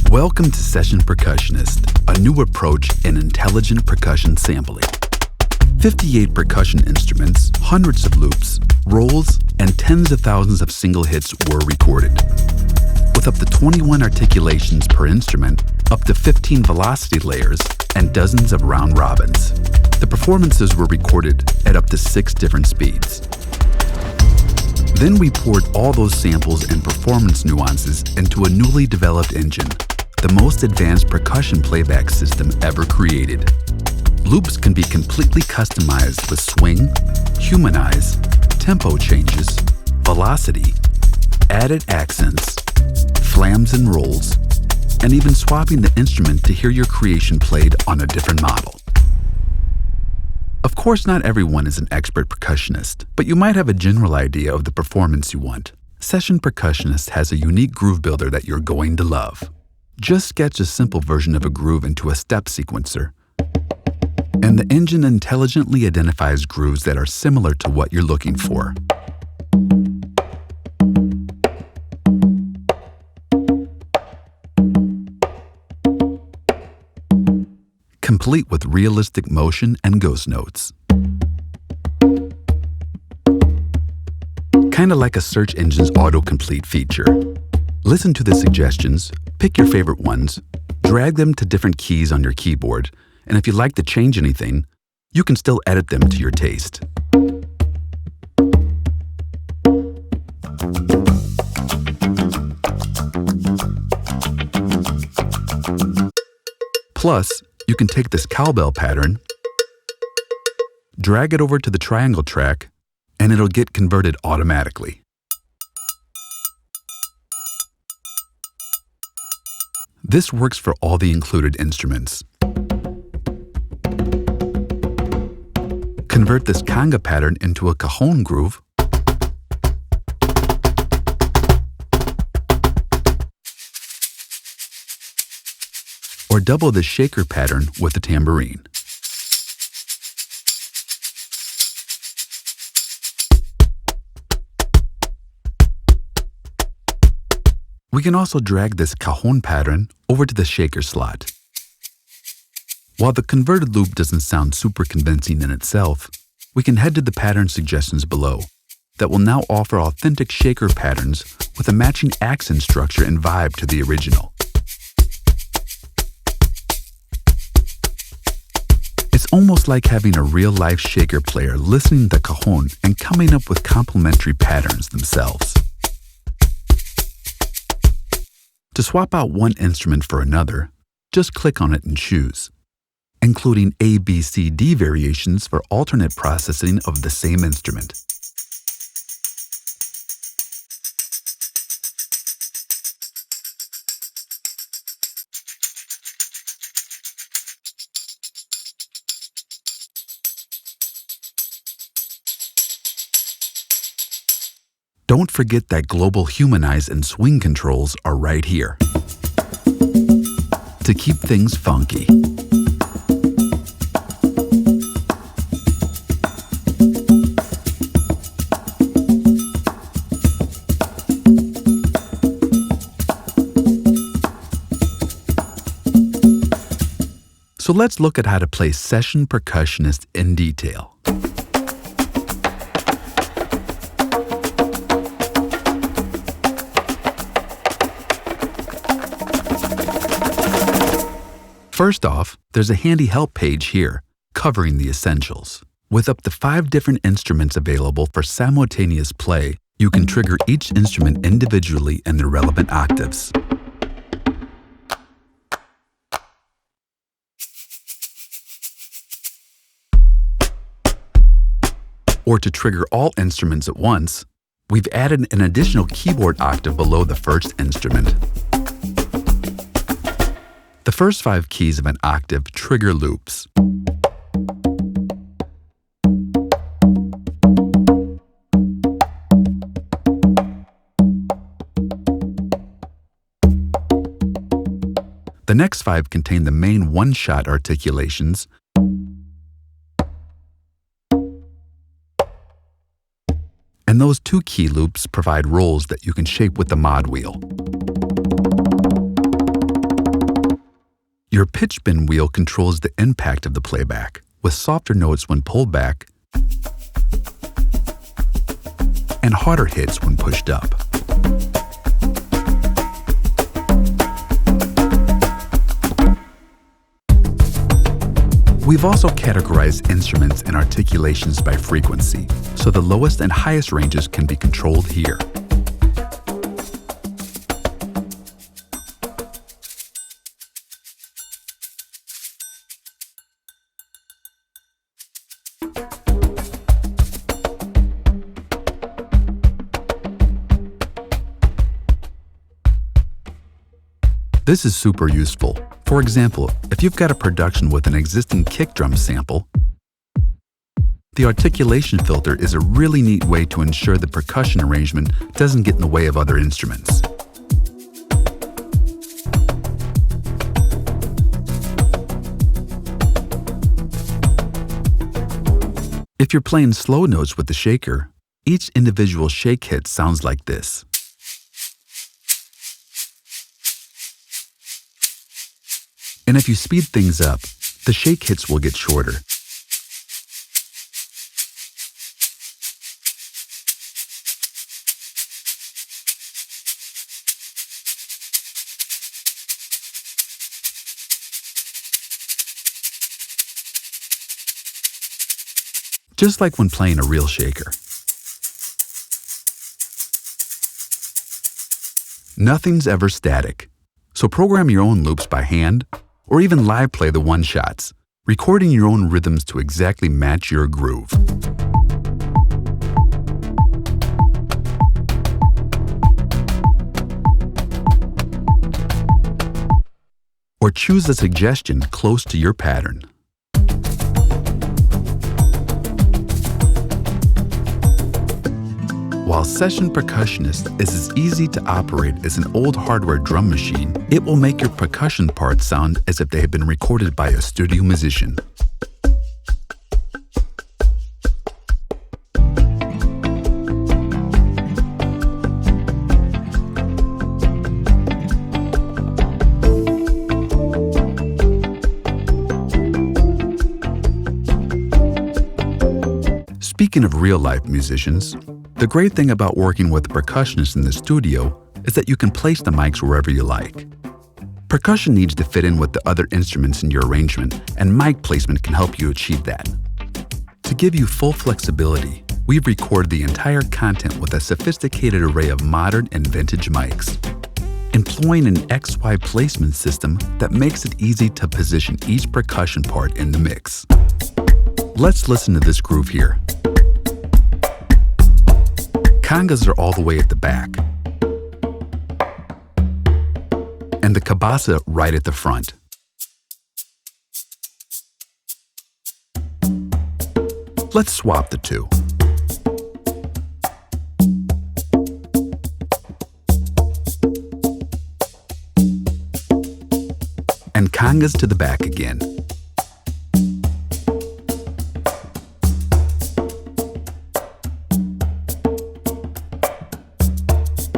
Welcome to Session Percussionist, a new approach in intelligent percussion sampling. 58 percussion instruments, hundreds of loops, rolls, and tens of thousands of single hits were recorded. With up to 21 articulations per instrument, up to 15 velocity layers, and dozens of round robins. The performances were recorded at up to 6 different speeds. Then we poured all those samples and performance nuances into a newly developed engine, the most advanced percussion playback system ever created. Loops can be completely customized with swing, humanize, tempo changes, velocity, added accents, flams and rolls, and even swapping the instrument to hear your creation played on a different model. Of course, not everyone is an expert percussionist, but you might have a general idea of the performance you want. Session Percussionist has a unique groove builder that you're going to love. Just sketch a simple version of a groove into a step sequencer, and the engine intelligently identifies grooves that are similar to what you're looking for. Complete with realistic motion and ghost notes. Kinda like a search engine's autocomplete feature. Listen to the suggestions, pick your favorite ones, drag them to different keys on your keyboard, and if you'd like to change anything, you can still edit them to your taste. Plus, you can take this cowbell pattern, drag it over to the triangle track, and it'll get converted automatically. This works for all the included instruments. Convert this conga pattern into a cajon groove, or double the shaker pattern with the tambourine. We can also drag this cajon pattern over to the shaker slot. While the converted loop doesn't sound super convincing in itself, we can head to the pattern suggestions below that will now offer authentic shaker patterns with a matching accent structure and vibe to the original. It's almost like having a real-life shaker player listening to the cajon and coming up with complementary patterns themselves. To swap out one instrument for another, just click on it and choose, including A, B, C, D variations for alternate processing of the same instrument. Don't forget that global humanize and swing controls are right here to keep things funky. So let's look at how to play Session Percussionist in detail. First off, there's a handy help page here, covering the essentials. With up to 5 different instruments available for simultaneous play, you can trigger each instrument individually in the relevant octaves. Or to trigger all instruments at once, we've added an additional keyboard octave below the first instrument. The first 5 keys of an octave trigger loops. The next 5 contain the main one-shot articulations, and those 2 key loops provide rolls that you can shape with the mod wheel. Your pitch bend wheel controls the impact of the playback, with softer notes when pulled back and harder hits when pushed up. We've also categorized instruments and articulations by frequency, so the lowest and highest ranges can be controlled here. This is super useful. For example, if you've got a production with an existing kick drum sample, the Articulation Filter is a really neat way to ensure the percussion arrangement doesn't get in the way of other instruments. If you're playing slow notes with the shaker, each individual shake hit sounds like this. And if you speed things up, the shake hits will get shorter. Just like when playing a real shaker. Nothing's ever static, so program your own loops by hand, or even live play the one-shots, recording your own rhythms to exactly match your groove. Or choose a suggestion close to your pattern. While Session Percussionist is as easy to operate as an old hardware drum machine, it will make your percussion parts sound as if they had been recorded by a studio musician. Speaking of real-life musicians, the great thing about working with a percussionist in the studio is that you can place the mics wherever you like. Percussion needs to fit in with the other instruments in your arrangement, and mic placement can help you achieve that. To give you full flexibility, we've recorded the entire content with a sophisticated array of modern and vintage mics, employing an XY placement system that makes it easy to position each percussion part in the mix. Let's listen to this groove here. Congas are all the way at the back, and the cabasa right at the front. Let's swap the two. And congas to the back again.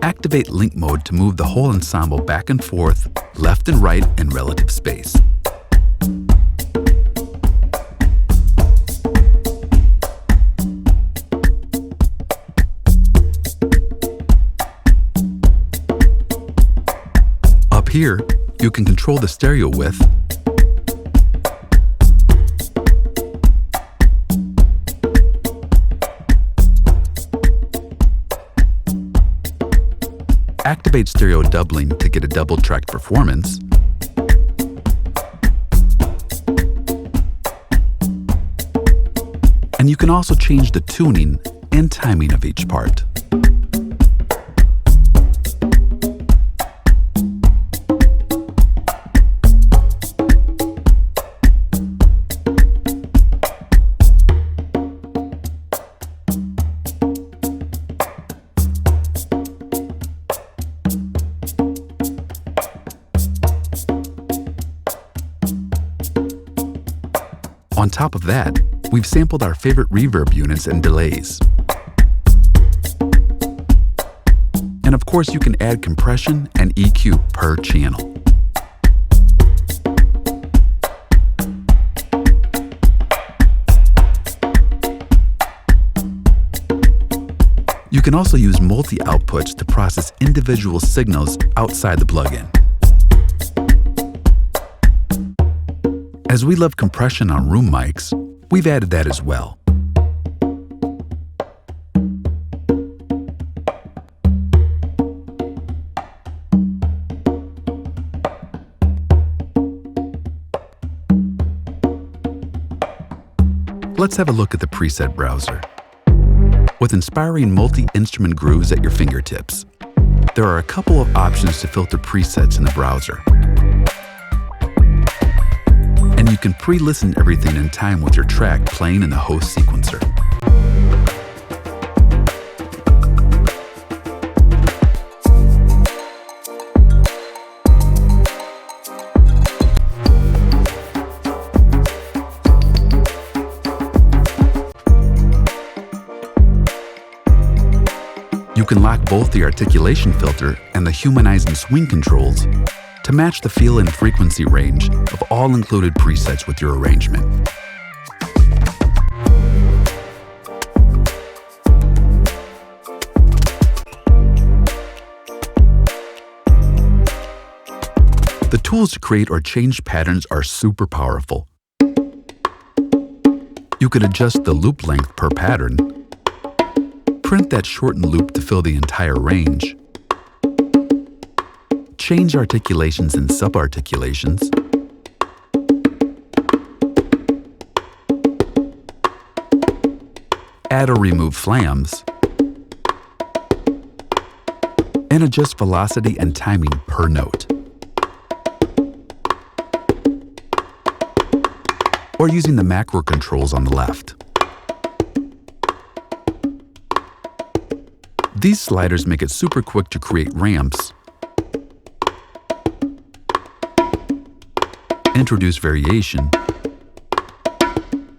Activate link mode to move the whole ensemble back and forth, left and right in relative space. Up here, you can control the stereo width, activate stereo doubling to get a double-track performance, and you can also change the tuning and timing of each part. On top of that, we've sampled our favorite reverb units and delays. And of course, you can add compression and EQ per channel. can also use multi-outputs to process individual signals outside the plugin. As we love compression on room mics, we've added that as well. Let's have a look at the preset browser. With inspiring multi-instrument grooves at your fingertips, there are a couple of options to filter presets in the browser. And you can pre-listen everything in time with your track playing in the host sequencer. You can lock both the Articulation Filter and the Humanize and Swing controls to match the feel and frequency range of all included presets with your arrangement. The tools to create or change patterns are super powerful. You can adjust the loop length per pattern, print that shortened loop to fill the entire range, change articulations and sub-articulations, add or remove flams, and adjust velocity and timing per note. Or using the macro controls on the left. These sliders make it super quick to create ramps, introduce variation,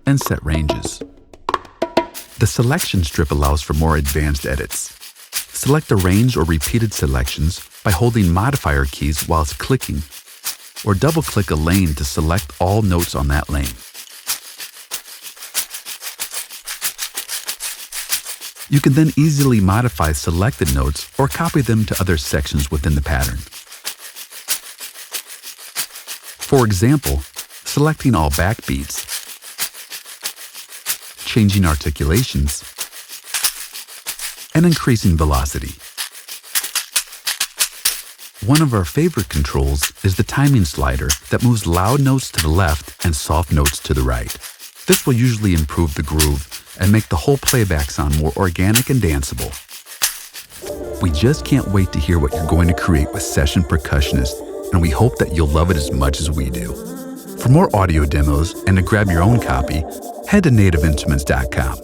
and set ranges. The selection strip allows for more advanced edits. Select a range or repeated selections by holding modifier keys whilst clicking, or double-click a lane to select all notes on that lane. You can then easily modify selected notes or copy them to other sections within the pattern. For example, selecting all backbeats, changing articulations, and increasing velocity. One of our favorite controls is the timing slider that moves loud notes to the left and soft notes to the right. This will usually improve the groove and make the whole playback sound more organic and danceable. We just can't wait to hear what you're going to create with Session Percussionist, and we hope that you'll love it as much as we do. For more audio demos and to grab your own copy, head to nativeinstruments.com.